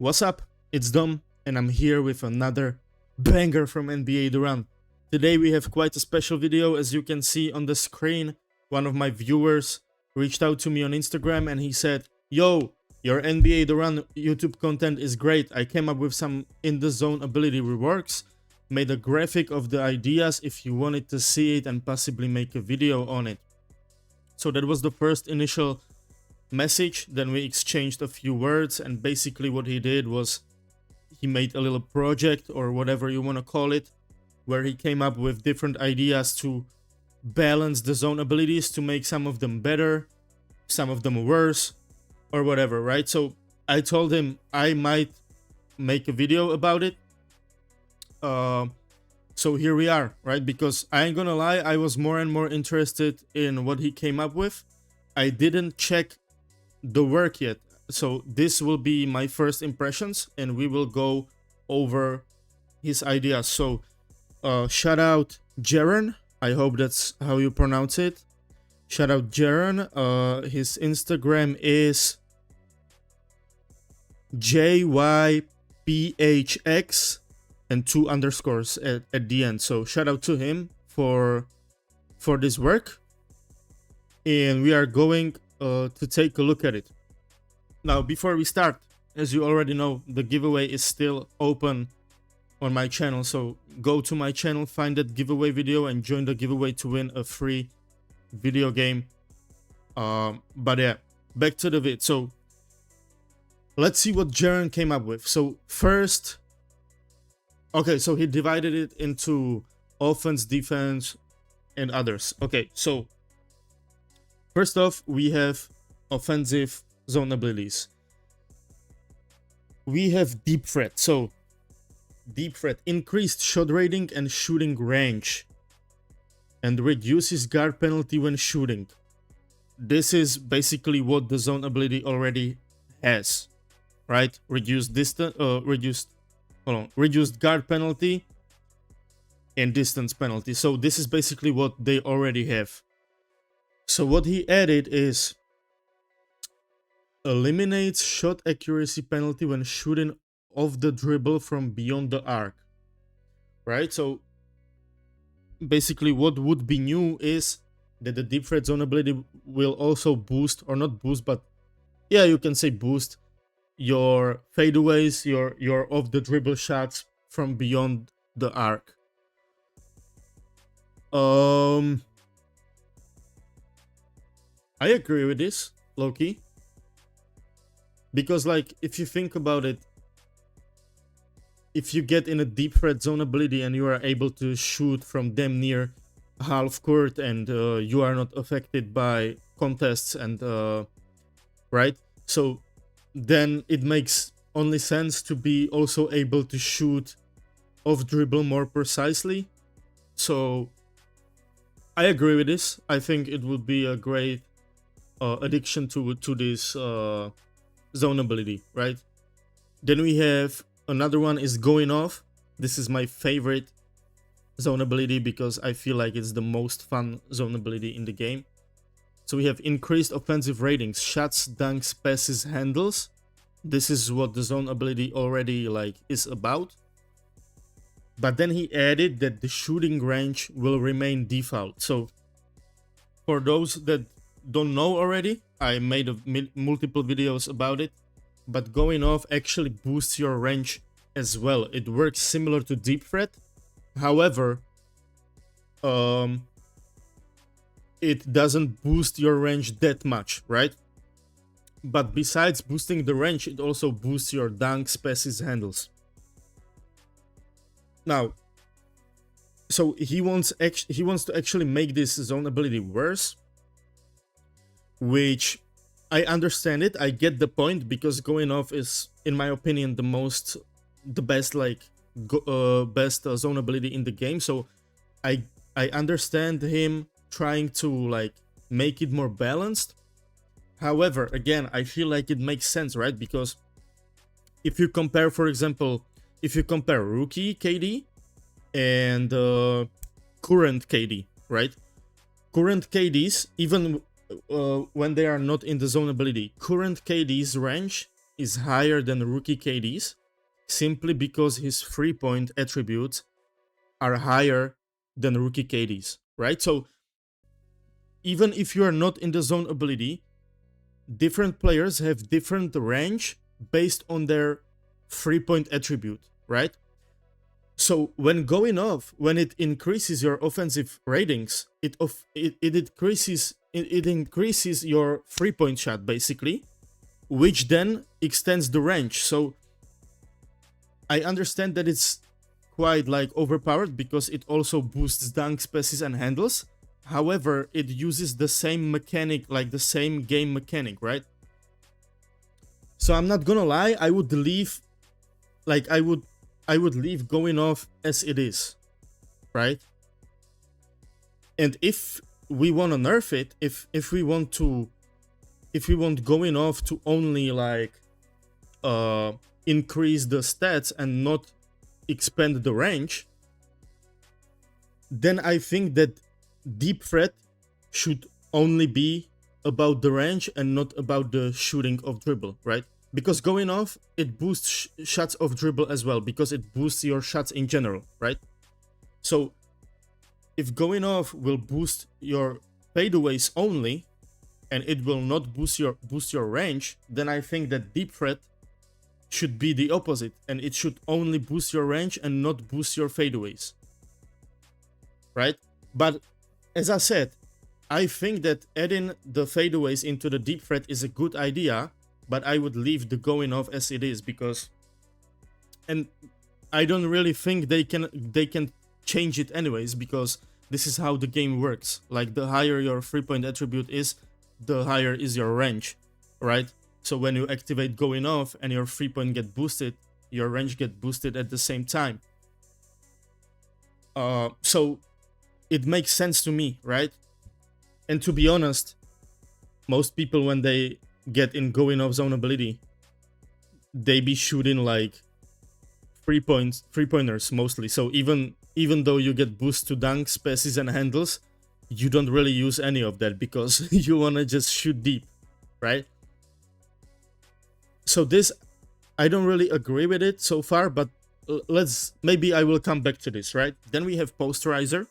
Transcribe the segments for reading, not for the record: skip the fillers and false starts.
What's up? It's Dom, and I'm here with another banger from NBA Durant. Today we have quite a special video. As you can see on the screen, one of my viewers reached out to me on Instagram and he said, "Yo, your NBA Durant YouTube content is great. I came up with some in the zone ability reworks, made a graphic of the ideas if you wanted to see it and possibly make a video on it." So that was the first initial message. Then we exchanged a few words, and basically what he did was he made a little project, or whatever you want to call it, where he came up with different ideas to balance the zone abilities, to make some of them better, some of them worse, or whatever, right? So I told him I might make a video about it. So here we are, right? Because I ain't gonna lie, I was more and more interested in what he came up with. I didn't check the work yet, so this will be my first impressions and we will go over his ideas. So shout out Jaren, I hope that's how you pronounce it. Shout out Jaren. His Instagram is JYPHX and 2 underscores at the end. So shout out to him for this work, and we are going to take a look at it. Now, before we start, as you already know, the giveaway is still open on my channel. So go to my channel, find that giveaway video, and join the giveaway to win a free video game. But yeah, back to the vid. So let's see what Jaren came up with. So first, okay, so he divided it into offense, defense, and others. Okay, so first off, we have offensive zone abilities. We have deep threat. So deep threat, increased shot rating and shooting range, and reduces guard penalty when shooting. This is basically what the zone ability already has, right? Reduced distance, reduced guard penalty and distance penalty. So this is basically what they already have. So what he added is eliminates shot accuracy penalty when shooting off the dribble from beyond the arc, right? So basically what would be new is that the deep threat zone ability will also boost, or not boost, but yeah, you can say boost your fadeaways, your off the dribble shots from beyond the arc. I agree with this, low-key, because like if you think about it, if you get in a deep threat zone ability and you are able to shoot from damn near half court, and you are not affected by contests and right, so then it makes only sense to be also able to shoot off dribble more precisely. So I agree with this. I think it would be a great addition to this zone ability, right? Then we have another one is going off. This is my favorite zone ability because I feel like it's the most fun zone ability in the game. So we have increased offensive ratings, shots, dunks, passes, handles. This is what the zone ability already like is about. But then he added that the shooting range will remain default. So for those that don't know already, I made multiple videos about it, but going off actually boosts your range as well. It works similar to deep threat. However, it doesn't boost your range that much, right? But besides boosting the range, it also boosts your dunks, passes, handles. Now, so he wants to actually make this zone ability worse, which I understand it. I get the point, because going off is, in my opinion, the best zone ability in the game. So I understand him trying to like make it more balanced. However, again, I feel like it makes sense, right? Because if you compare, for example, if you compare rookie KD and current KD, right? Current KDs, even when they are not in the zone ability, current KD's range is higher than rookie KD's simply because his 3-point attributes are higher than rookie KD's, right? So even if you are not in the zone ability, different players have different range based on their 3-point attribute, right? So when going off, when it increases your offensive ratings, it increases your 3-point shot basically, which then extends the range. So I understand that it's quite like overpowered because it also boosts dunks, passes, and handles. However, it uses the same mechanic, like the same game mechanic, right? So I'm not gonna lie, I would leave going off as it is, right? And if we want to nerf it, if we want going off to only like increase the stats and not expand the range, then I think that deep threat should only be about the range and not about the shooting of dribble, right? Because going off, it boosts shots of dribble as well, because it boosts your shots in general, right? So if going off will boost your fadeaways only, and it will not boost your range, then I think that deep threat should be the opposite, and it should only boost your range and not boost your fadeaways, right? But as I said, I think that adding the fadeaways into the deep threat is a good idea, but I would leave the going off as it is, because, and I don't really think they can change it anyways, because this is how the game works. Like, the higher your 3-point attribute is, the higher is your range, right? So when you activate going off and your 3-point get boosted, your range get boosted at the same time. So it makes sense to me, right? And to be honest, most people, when they get in going off zone ability, they be shooting like 3-pointers mostly. So even though you get boost to dunks, passes, and handles, you don't really use any of that because you want to just shoot deep, right? So this, I don't really agree with it so far, but maybe I will come back to this, right? Then we have Posterizer.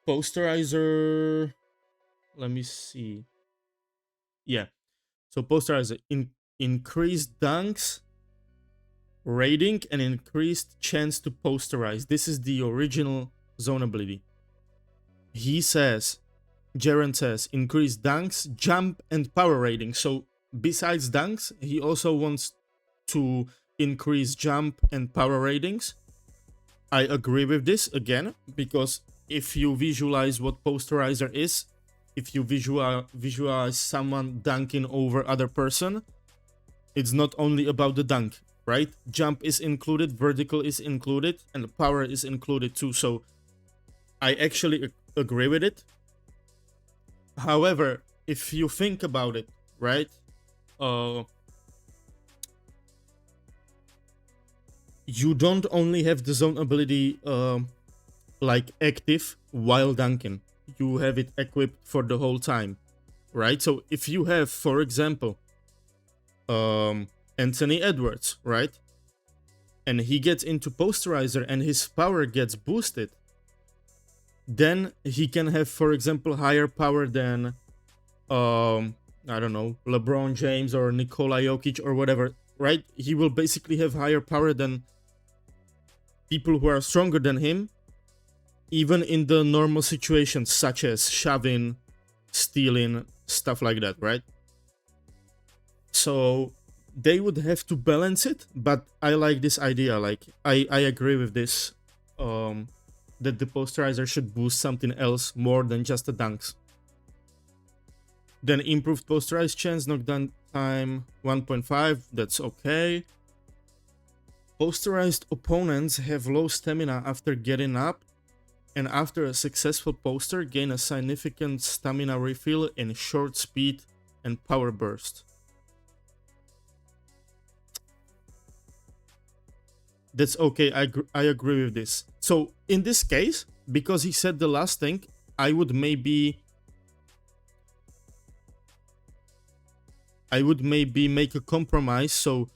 Posterizer, let me see. Yeah, so Posterizer, increased dunks, rating, and increased chance to posterize. This is the original zone ability. He says, Jaren says, increased dunks, jump, and power rating. So besides dunks, he also wants to increase jump and power ratings. I agree with this again, because if you visualize what Posterizer is, if you visualize someone dunking over other person, it's not only about the dunk, right? Jump is included, vertical is included, and power is included too. So I actually agree with it. However, if you think about it, right? You don't only have the zone ability like active while dunking. You have it equipped for the whole time, right? So if you have, for example, Anthony Edwards, right? And he gets into Posterizer and his power gets boosted, then he can have, for example, higher power than, I don't know, LeBron James or Nikola Jokic or whatever, right? He will basically have higher power than people who are stronger than him, even in the normal situations, such as shoving, stealing, stuff like that, right? So they would have to balance it, but I like this idea. Like, I agree with this, that the Posterizer should boost something else more than just the dunks. Then improved Posterized chance, knockdown time 1.5, that's okay. Posterized opponents have low stamina after getting up, and after a successful poster, gain a significant stamina refill in short speed and power burst. That's okay, I agree with this. So in this case, because he said the last thing, I would maybe I would maybe make a compromise, so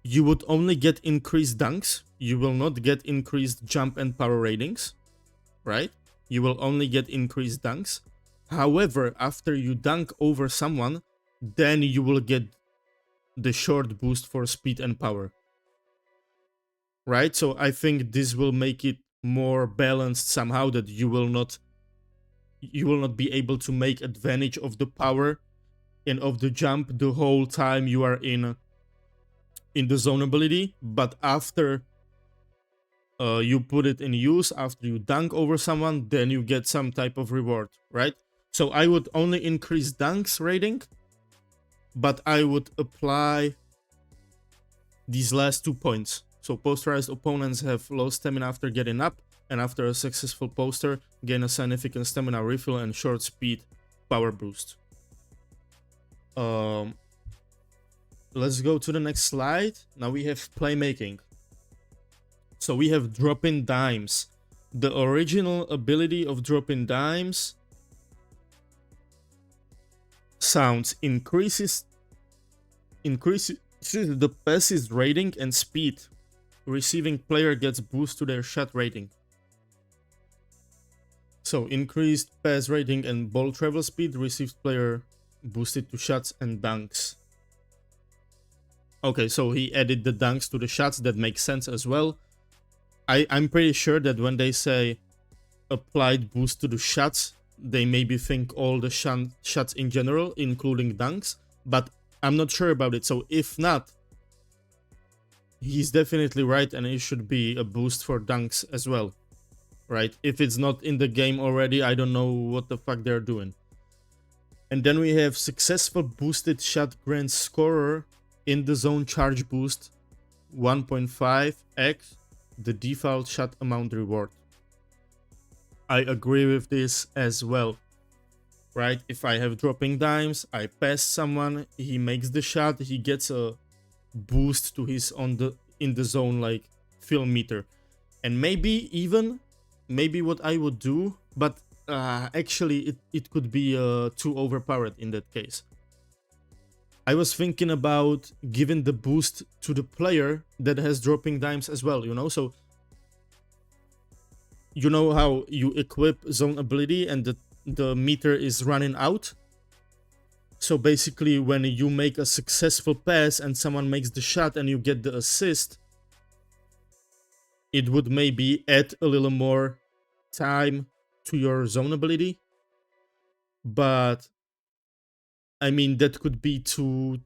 you would only get increased dunks, you will not get increased jump and power ratings, right? You will only get increased dunks. However, after you dunk over someone, then you will get the short boost for speed and power, right? So I think this will make it more balanced somehow, that you will not be able to make advantage of the power and of the jump the whole time you are in the zone ability, but after you put it in use, after you dunk over someone, then you get some type of reward, right? So I would only increase dunks rating, but I would apply these last 2 points. So posterized opponents have low stamina after getting up, and after a successful poster, gain a significant stamina refill and short speed power boost. Let's go to the next slide. Now we have playmaking. So we have drop-in dimes. The original ability of drop-in dimes sounds increases the pass's rating and speed. Receiving player gets boost to their shot rating. So increased pass rating and ball travel speed, receives player boosted to shots and dunks. Okay, so he added the dunks to the shots. That makes sense as well. I'm pretty sure that when they say applied boost to the shots, they maybe think all the shots in general, including dunks, but I'm not sure about it. So if not, he's definitely right, and it should be a boost for dunks as well, right? If it's not in the game already, I don't know what the fuck they're doing. And then we have successful boosted shot grants scorer in the zone charge boost 1.5x the default shot amount reward. I agree with this as well, right? If I have dropping dimes, I pass someone, he makes the shot, he gets a boost to his in the zone like film meter. And maybe what I would do, but actually it could be too overpowered in that case. I was thinking about giving the boost to the player that has dropping dimes as well, you know? So, you know how you equip zone ability and the meter is running out? So basically, when you make a successful pass and someone makes the shot and you get the assist, it would maybe add a little more time to your zone ability. But I mean, that could be too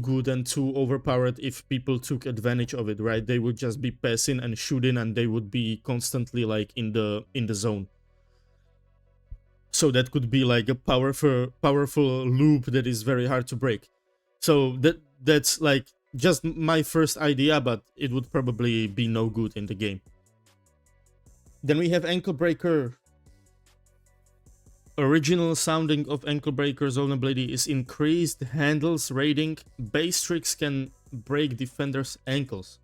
good and too overpowered if people took advantage of it, right? They would just be passing and shooting, and they would be constantly like in the zone. So that could be like a powerful loop that is very hard to break. So that's like just my first idea, but it would probably be no good in the game. Then we have ankle breaker. Original sounding of ankle breaker zone ability is increased handles rating. Base tricks can break defenders' ankles.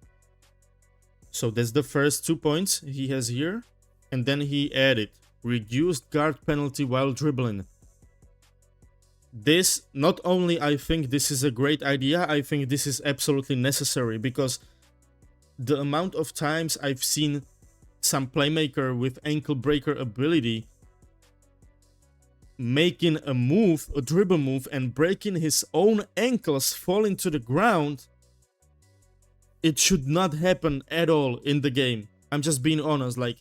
So that's the first 2 points he has here. And then he added reduced guard penalty while dribbling. This, not only I think this is a great idea, I think this is absolutely necessary, because the amount of times I've seen some playmaker with ankle breaker ability making a dribble move and breaking his own ankles, falling to the ground, it should not happen at all in the game. I'm just being honest, like,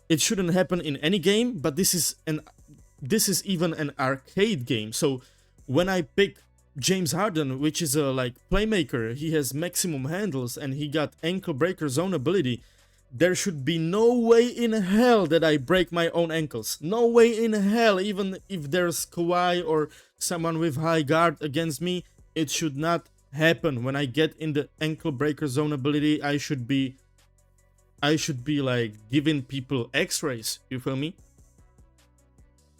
it shouldn't happen in any game, but this is even an arcade game. So when I pick James Harden, which is a like playmaker, he has maximum handles and he got ankle breaker zone ability, there should be no way in hell that I break my own ankles. No way in hell, even if there's Kawhi or someone with high guard against me, it should not happen. When I get in the ankle breaker zone ability, I should be like giving people x-rays, you feel me?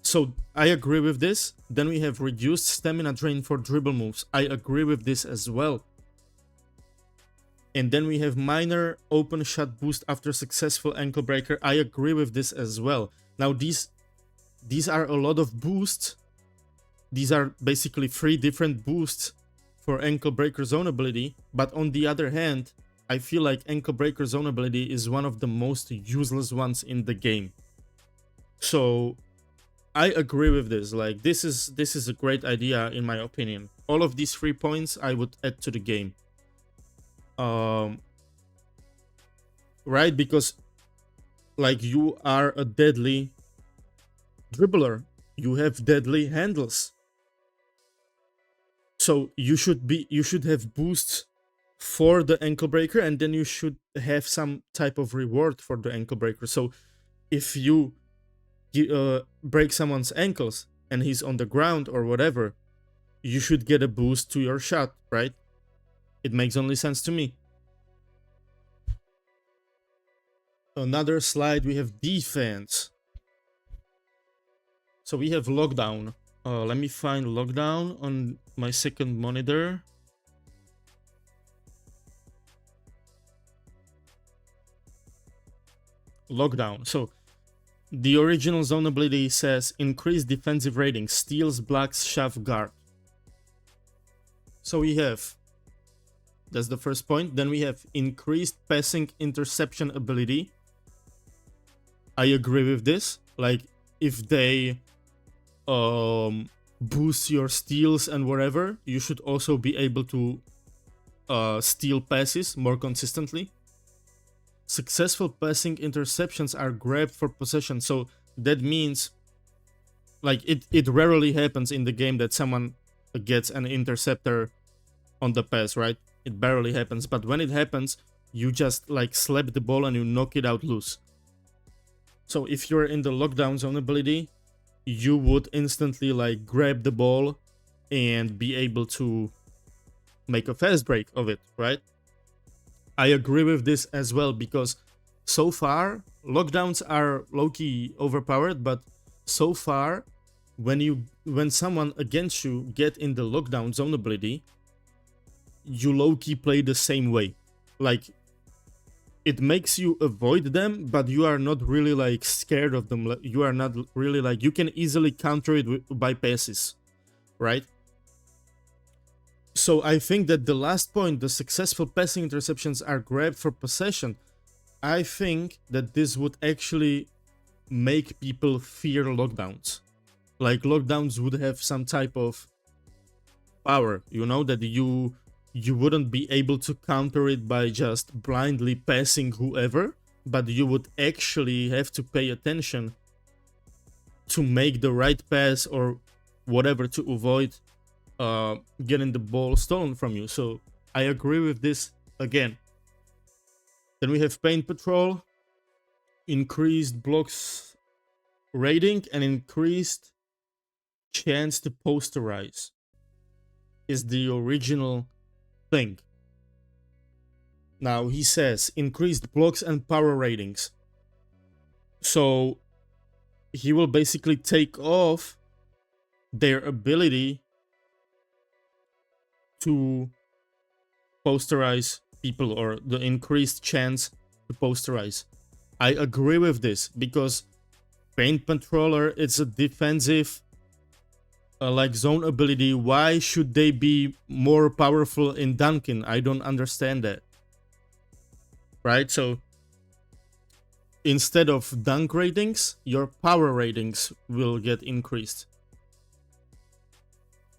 So I agree with this. Then we have reduced stamina drain for dribble moves. I agree with this as well. And then we have minor open shot boost after successful ankle breaker. I agree with this as well. Now these are a lot of boosts, these are basically 3 different boosts for Ankle Breaker Zone ability, but on the other hand, I feel like Ankle Breaker Zone ability is one of the most useless ones in the game. So I agree with this. Like, this is a great idea in my opinion. All of these 3 points I would add to the game. Right? Because like, you are a deadly dribbler. You have deadly handles. So you should have boosts for the ankle breaker, and then you should have some type of reward for the ankle breaker. So if you break someone's ankles and he's on the ground or whatever, you should get a boost to your shot, right? It makes only sense to me. Another slide, we have defense. So we have lockdown. Let me find lockdown on my second monitor. Lockdown. So the original zone ability says increase defensive rating, steals, blocks, shove, guard. So we have, that's the first point. Then we have increased passing interception ability. I agree with this. Like, if they boost your steals and whatever, you should also be able to steal passes more consistently. Successful passing interceptions are grabbed for possession. So that means, like, it rarely happens in the game that someone gets an interceptor on the pass, right? It barely happens. But when it happens, you just like slap the ball and you knock it out loose. So if you're in the lockdown zone ability, you would instantly like grab the ball and be able to make a fast break of it, right? I agree with this as well, because so far lockdowns are low-key overpowered, but so far when someone against you get in the lockdown zone ability, you low-key play the same way. Like, it makes you avoid them, but you are not really like scared of them. You are not really like, you can easily counter it by passes, right? So I think that the last point, the successful passing interceptions are grabbed for possession, I think that this would actually make people fear lockdowns. Like, lockdowns would have some type of power, you know, that you wouldn't be able to counter it by just blindly passing whoever, but you would actually have to pay attention to make the right pass or whatever to avoid getting the ball stolen from you. So I agree with this again. Then we have Paint Patrol, increased blocks rating, and increased chance to posterize is the original thing. Now he says increased blocks and power ratings. So he will basically take off their ability to posterize people, or the increased chance to posterize. I agree with this, because Paint Controller, it's a defensive like zone ability. Why should they be more powerful in dunking? I don't understand that. Right? So instead of dunk ratings, your power ratings will get increased.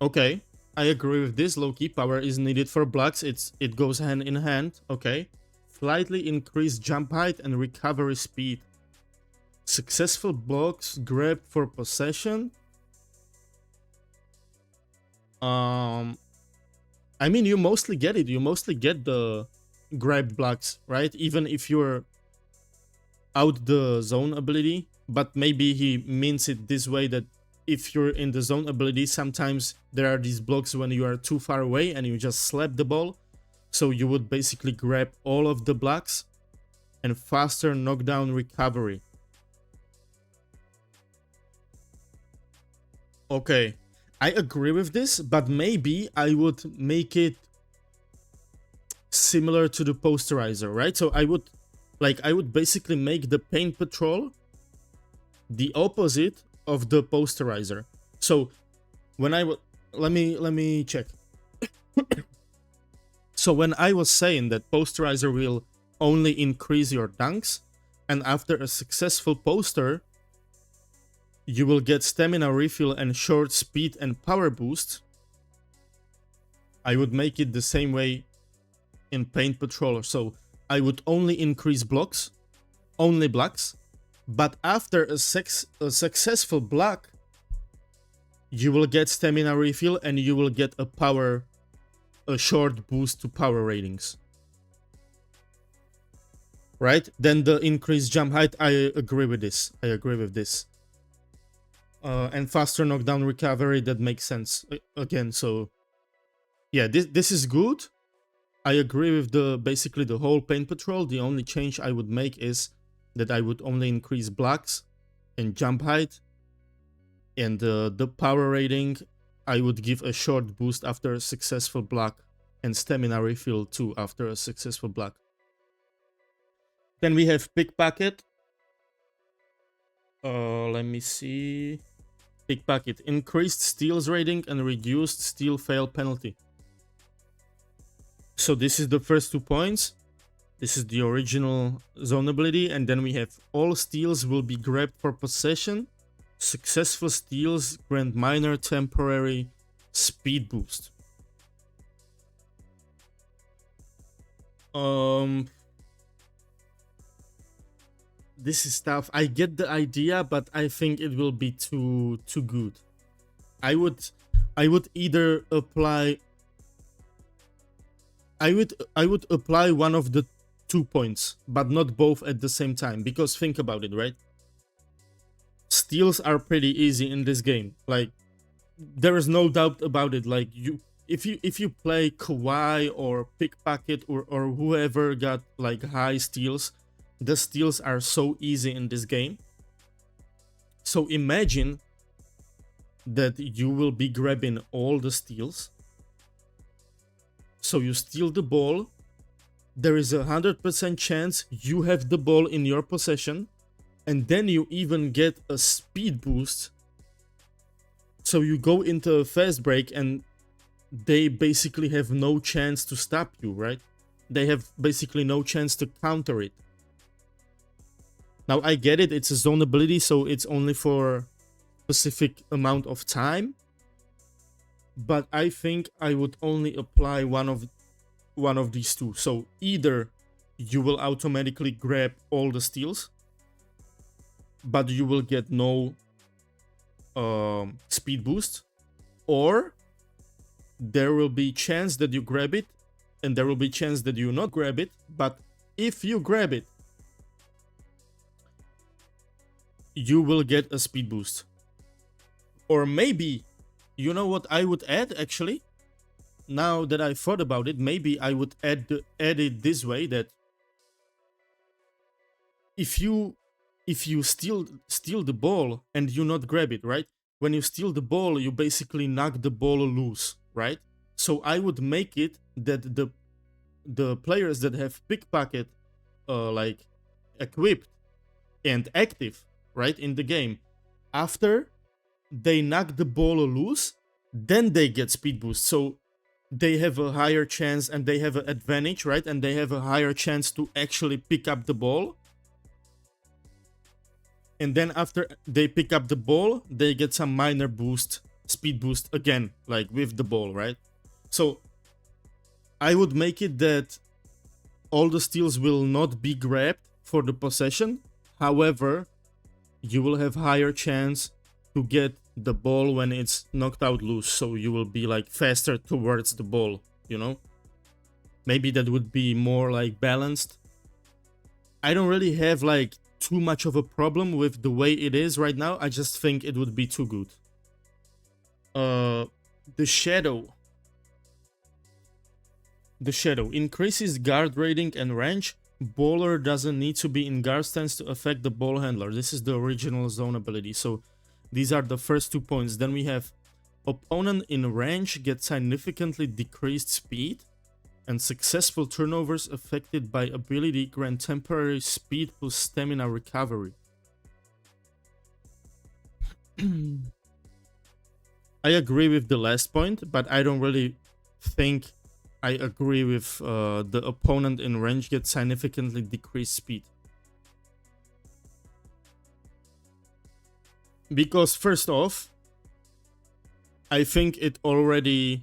Okay, I agree with this. Low-key power is needed for blocks. It goes hand in hand. Okay. Slightly increased jump height and recovery speed. Successful blocks grabbed for possession. I mean, you mostly get it. You mostly get the grabbed blocks, right? Even if you're out the zone ability. But maybe he means it this way, that if you're in the zone ability, sometimes there are these blocks when you are too far away and you just slap the ball. So you would basically grab all of the blocks, and faster knockdown recovery. Okay, I agree with this, but maybe I would make it similar to the posterizer, right? So I would basically make the Paint Patrol the opposite of the posterizer. So when I was let me check. So when I was saying that posterizer will only increase your dunks, and after a successful poster, you will get stamina refill and short speed and power boost, I would make it the same way in Paint Patroller. So I would only increase blocks, only blocks, but after a successful block, you will get stamina refill and you will get a short boost to power ratings. Right? Then the increased jump height, I agree with this. And faster knockdown recovery, that makes sense again. So yeah, this is good. I agree with basically the whole Paint Patrol. The only change I would make is that I would only increase blocks and jump height, and the power rating I would give a short boost after a successful block, and stamina refill too after a successful block. Then we have Pickpocket. Let me see. Pickpocket, increased steals rating and reduced steal fail penalty. So this is the first 2 points. This is the original zone ability, and then we have all steals will be grabbed for possession. Successful steals grant minor temporary speed boost. This is tough. I get the idea, but I think it will be too good. I would either apply I would apply one of the 2 points, but not both at the same time, because think about it, right? Steals are pretty easy in this game. Like, there is no doubt about it. Like, if you play Kawaii or Pickpocket or whoever got like high steals, the steals are so easy in this game. So imagine that you will be grabbing all the steals. So you steal the ball. There is 100% chance you have the ball in your possession, and then you even get a speed boost. So you go into a fast break and they basically have no chance to stop you, right? They have basically no chance to counter it. Now I get it, it's a zone ability, so it's only for a specific amount of time. But I think I would only apply one of these two. So either you will automatically grab all the steals, but you will get no speed boost, or there will be chance that you grab it, and there will be chance that you not grab it. But if you grab it, you will get a speed boost. Or maybe, you know what I would add actually? Now that I thought about it, maybe I would add it this way, that if you steal the ball and you not grab it, right? When you steal the ball, you basically knock the ball loose, right? So I would make it that the players that have Pickpocket like equipped and active, right, in the game, after they knock the ball loose, then they get speed boost. So they have a higher chance and they have an advantage, right? And they have a higher chance to actually pick up the ball. And then after they pick up the ball, they get some minor boost, speed boost again, like with the ball, right? So I would make it that all the steals will not be grabbed for the possession. However, you will have higher chance to get the ball when it's knocked out loose, so you will be like faster towards the ball, you know? Maybe that would be more like balanced. I don't really have like too much of a problem with the way it is right now. I just think it would be too good. The shadow increases guard rating and range. Bowler doesn't need to be in guard stance to affect the ball handler. This is the original zone ability. So these are the first 2 points. Then we have opponent in range gets significantly decreased speed, and successful turnovers affected by ability grant temporary speed plus stamina recovery. I agree with the last point, but I don't really think I agree with the opponent in range gets significantly decreased speed. Because first off, I think it already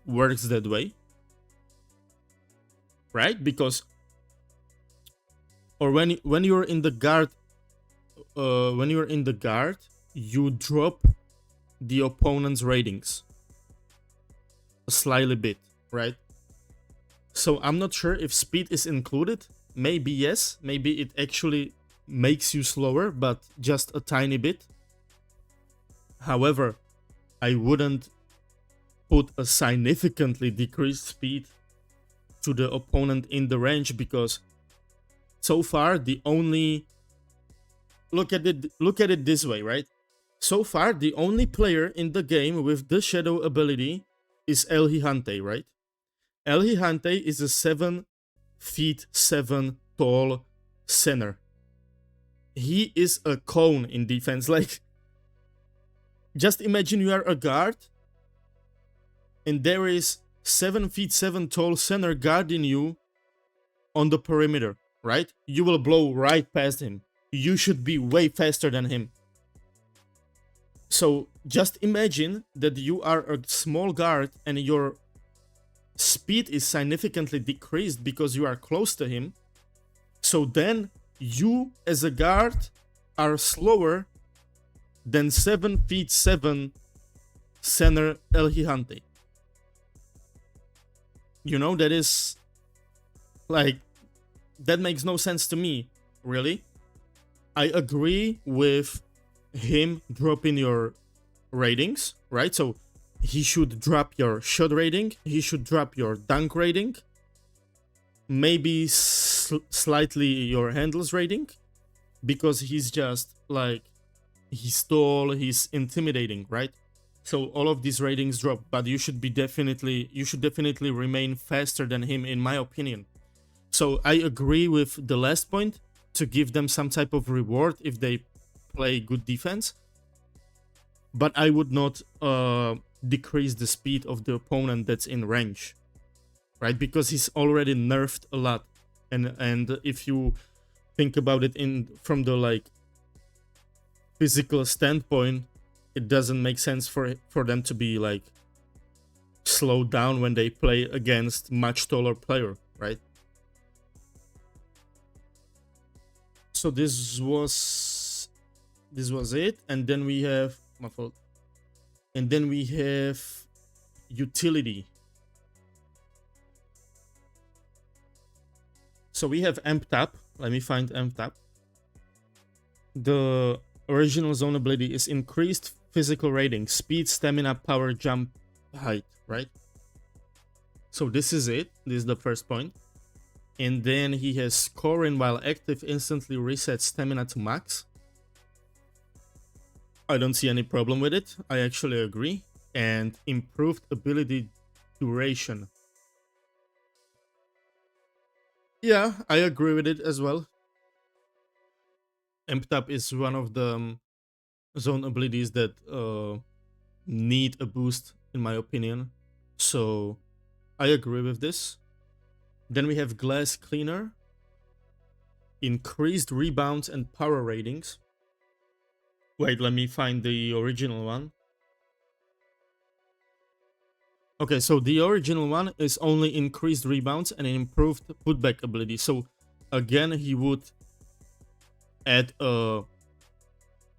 works that way, right? Because or when you're in the guard, you drop the opponent's ratings a slightly bit, right? So I'm not sure if speed is included. Maybe yes, maybe it actually makes you slower, but just a tiny bit. However, I wouldn't put a significantly decreased speed to the opponent in the range, because so far the only look at it this way, right? So far the only player in the game with the shadow ability is El Gigante, right? El Gigante is a 7'7" tall center. He is a cone in defense. Like, just imagine you are a guard and there is 7'7" tall center guarding you on the perimeter, right? You will blow right past him. You should be way faster than him. So just imagine that you are a small guard and your speed is significantly decreased because you are close to him. So then you as a guard are slower than 7'7" center El Gigante. You know, that is like, that makes no sense to me, really. I agree with him dropping your ratings, right? So he should drop your shot rating, he should drop your dunk rating, maybe slightly your handles rating, because he's just like, he's tall, he's intimidating, right? So all of these ratings drop, but you should definitely remain faster than him, in my opinion. So I agree with the last point, to give them some type of reward if they play good defense, but I would not decrease the speed of the opponent that's in range, right? Because he's already nerfed a lot, and if you think about it from the like physical standpoint, it doesn't make sense for them to be like slowed down when they play against much taller player, right? So this was it, and then we have my fault. And then we have utility. So we have amp tap. Let me find amp tap. The original zone ability is increased physical rating, speed, stamina, power, jump, height, right? So this is it. This is the first point. And then he has scoring while active, instantly resets stamina to max. I don't see any problem with it. I actually agree. And improved ability duration. Yeah, I agree with it as well. Amp tap is one of the zone abilities that need a boost, in my opinion. So I agree with this. Then we have glass cleaner. Increased rebounds and power ratings. Wait, let me find the original one. Okay, so the original one is only increased rebounds and an improved putback ability. So again, he would add a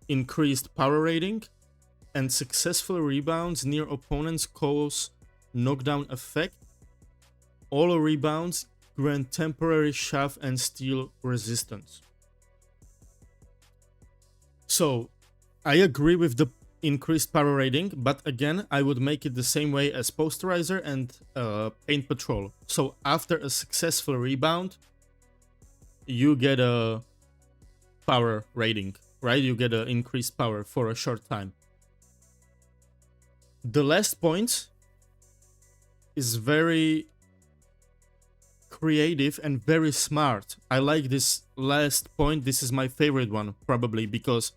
increased power rating, and successful rebounds near opponents cause knockdown effect. All rebounds grant temporary shove and steal resistance. So I agree with the increased power rating, but again, I would make it the same way as posterizer and paint patrol. So after a successful rebound, you get a power rating, right? You get an increased power for a short time. The last point is very creative and very smart. I like this last point. This is my favorite one, probably, because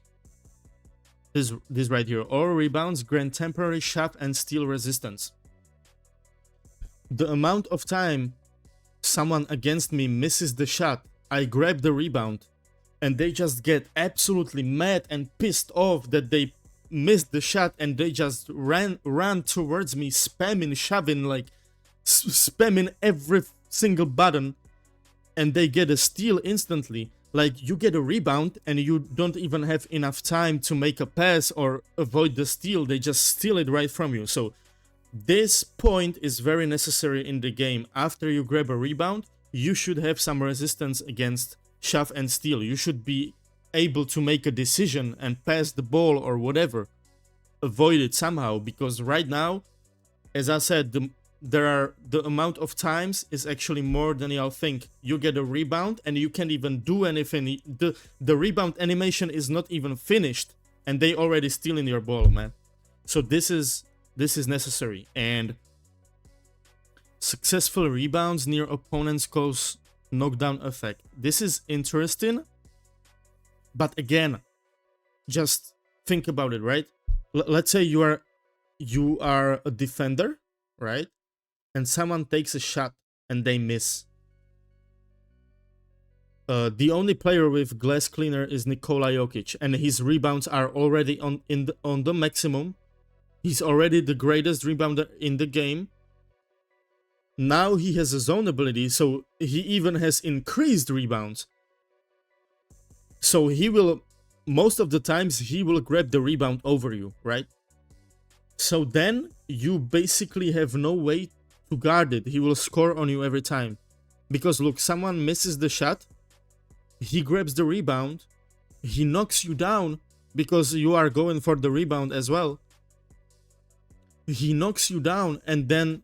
This right here. All rebounds grant temporary shot and steal resistance. The amount of time someone against me misses the shot, I grab the rebound, and they just get absolutely mad and pissed off that they missed the shot, and they just ran towards me, spamming, shoving, like spamming every single button, and they get a steal instantly. Like, you get a rebound and you don't even have enough time to make a pass or avoid the steal, they just steal it right from you. So this point is very necessary in the game. After you grab a rebound, you should have some resistance against shove and steal. You should be able to make a decision and pass the ball or whatever. Avoid it somehow, because right now, as I said, the amount of times is actually more than y'all think. You get a rebound and you can't even do anything. The rebound animation is not even finished and they already stealing your ball, man. So this is necessary. And successful rebounds near opponents cause knockdown effect. This is interesting, but again, just think about it, right? Let's say you are a defender, right? And someone takes a shot and they miss. The only player with glass cleaner is Nikola Jokic, and his rebounds are already on the maximum. He's already the greatest rebounder in the game. Now he has a zone ability, so he even has increased rebounds. So he will, most of the times, he will grab the rebound over you, right? So then you basically have no way to guard it. He will score on you every time. Because look, someone misses the shot, he grabs the rebound, he knocks you down because you are going for the rebound as well. He knocks you down and then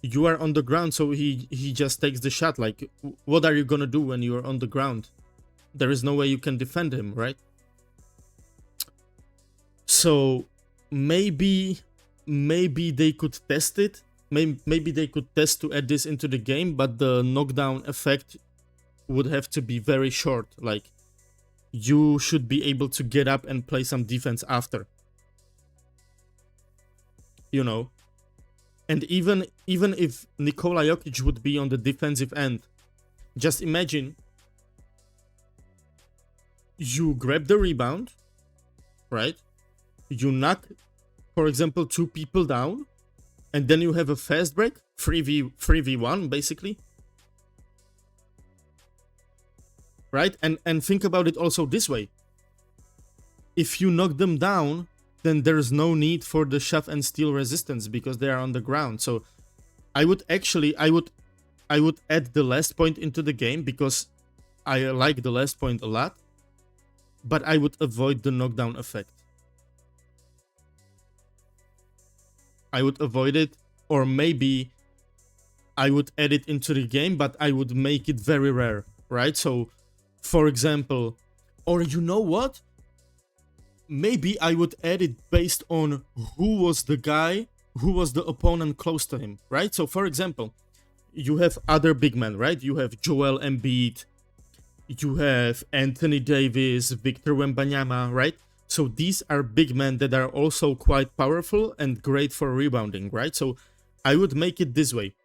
you are on the ground, so he just takes the shot. Like, what are you gonna do when you are on the ground? There is no way you can defend him, right? So maybe they could test it. Maybe they could test to add this into the game, but the knockdown effect would have to be very short. Like, you should be able to get up and play some defense after. You know? And even if Nikola Jokic would be on the defensive end, just imagine you grab the rebound, right? You knock, for example, 2 people down, and then you have a fast break, 3v1 basically. Right? And think about it also this way. If you knock them down, then there's no need for the shove and steal resistance because they are on the ground. So I would add the last point into the game because I like the last point a lot, but I would avoid the knockdown effect. I would avoid it, or maybe I would add it into the game, but I would make it very rare, right? So, for example, or you know what? Maybe I would add it based on who was the opponent close to him, right? So, for example, you have other big men, right? You have Joel Embiid, you have Anthony Davis, Victor Wembanyama, right? So these are big men that are also quite powerful and great for rebounding, right? So I would make it this way.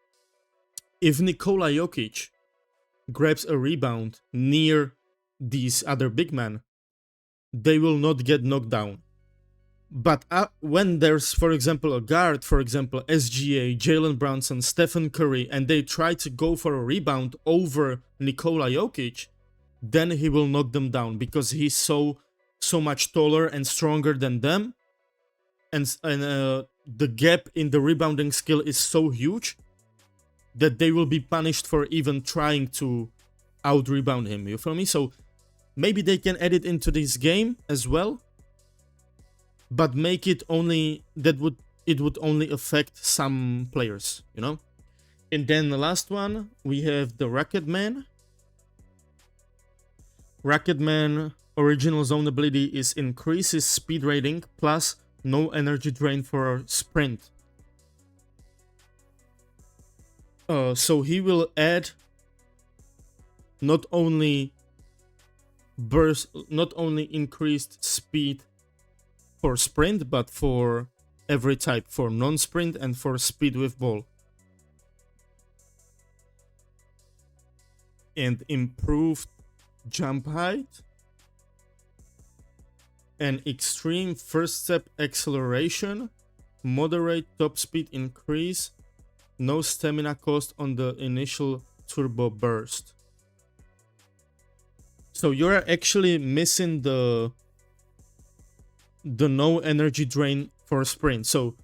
If Nikola Jokic grabs a rebound near these other big men, they will not get knocked down. But when there's, for example, a guard, for example, SGA, Jalen Brunson, Stephen Curry, and they try to go for a rebound over Nikola Jokic, then he will knock them down because he's so much taller and stronger than them, and the gap in the rebounding skill is so huge that they will be punished for even trying to out rebound him. You feel me? So maybe they can add it into this game as well, but make it only it would only affect some players, you know. And then the last one, we have the Rocketman. Rocketman original zone ability is increases speed rating plus no energy drain for sprint. So he will add not only increased speed for sprint, but for every type, for non-sprint and for speed with ball. And improved jump height. And extreme first step acceleration. Moderate top speed increase. No stamina cost on the initial turbo burst. So you're actually missing the no energy drain for sprint. So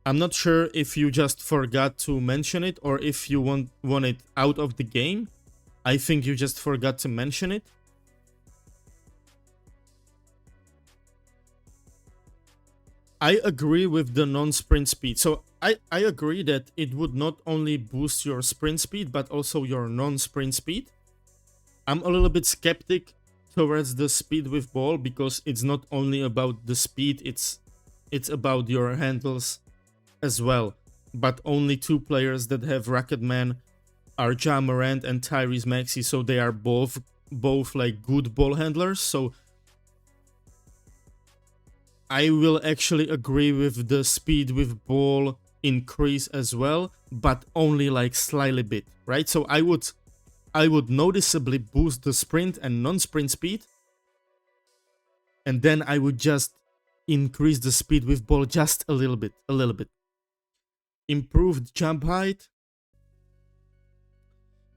I'm not sure if you just forgot to mention it or if you want it out of the game. I think you just forgot to mention it. I agree with the non-sprint speed. So I agree that it would not only boost your sprint speed, but also your non-sprint speed. I'm a little bit skeptic towards the speed with ball because it's not only about the speed, it's about your handles as well. But only 2 players that have Rocketman are Ja Morant and Tyrese Maxey, so they are both like good ball handlers. So I will actually agree with the speed with ball increase as well, but only like slightly bit, right? So I would noticeably boost the sprint and non-sprint speed, and then I would just increase the speed with ball just a little bit. Improved jump height.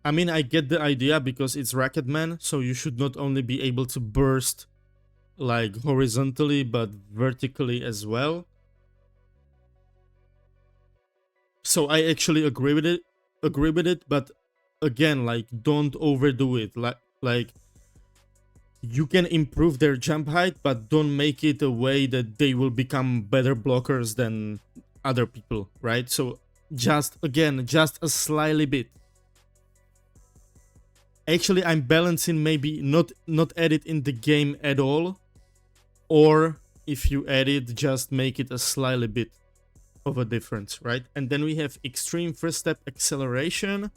I mean, I get the idea because it's Rocketman, so you should not only be able to burst like horizontally but vertically as well. So I actually agree with it, but again, like, don't overdo it. Like you can improve their jump height, but don't make it a way that they will become better blockers than other people, right? So just a slightly bit. Actually, I'm balancing maybe not add it in the game at all, or if you add it, just make it a slightly bit of a difference, right? And then we have extreme first step acceleration,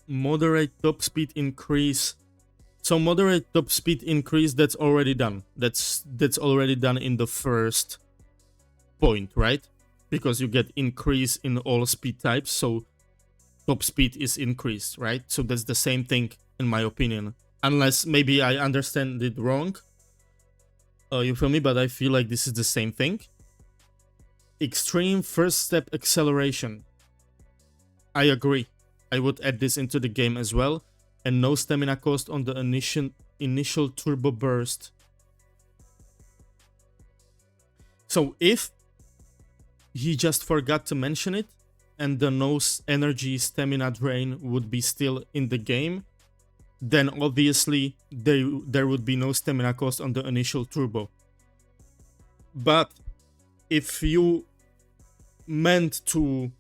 moderate top speed increase. So moderate top speed increase, that's already done. That's already done in the first point, right? Because you get increase in all speed types, so top speed is increased, right? So that's the same thing in my opinion. Unless maybe I understand it wrong. You feel me? But I feel like this is the same thing. Extreme first step acceleration. I agree. I would add this into the game as well. And no stamina cost on the initial turbo burst. So if he just forgot to mention it, and the no energy stamina drain would be still in the game, then obviously there would be no stamina cost on the initial turbo. But if you meant to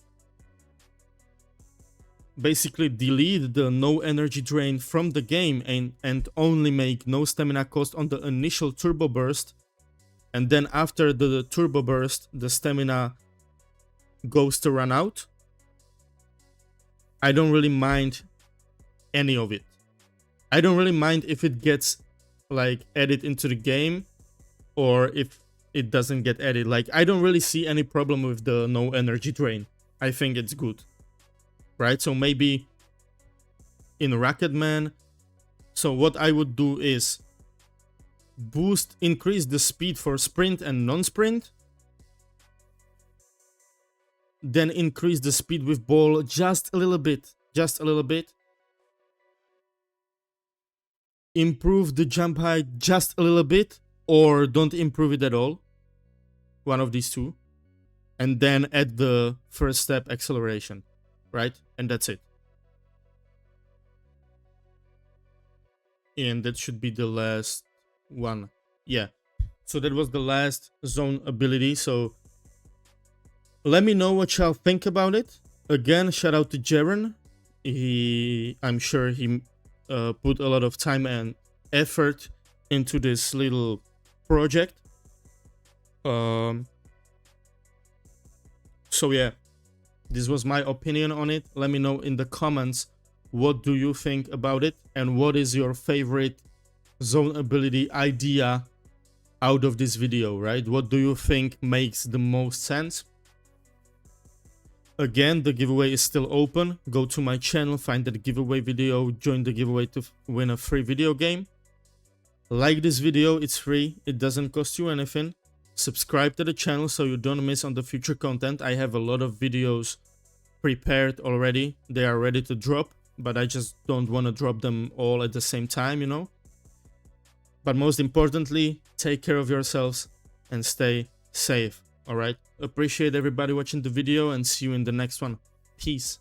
basically delete the no energy drain from the game and only make no stamina cost on the initial turbo burst, and then after the turbo burst the stamina goes to run out, I don't really mind any of it. I don't really mind if it gets like added into the game or if it doesn't get added. Like, I don't really see any problem with the no energy drain. I think it's good, right? So maybe in Rocketman, so what I would do is increase the speed for sprint and non-sprint, then increase the speed with ball just a little bit, improve the jump height just a little bit, or don't improve it at all, one of these two, and then add the first step acceleration, right? And that's it. And that should be the last one. Yeah, so that was the last zone ability. So let me know what y'all think about it. Again, shout out to Jaren. I'm sure he put a lot of time and effort into this little project. So yeah, this was my opinion on it. Let me know in the comments, what do you think about it, and what is your favorite zone ability idea out of this video, right? What do you think makes the most sense? Again, the giveaway is still open. Go to my channel, find the giveaway video, join the giveaway to win a free video game. Like this video, it's free, it doesn't cost you anything. Subscribe to the channel so you don't miss on the future content. I have a lot of videos prepared already. They are ready to drop, but I just don't want to drop them all at the same time, you know. But most importantly, take care of yourselves and stay safe, alright? Appreciate everybody watching the video and see you in the next one. Peace.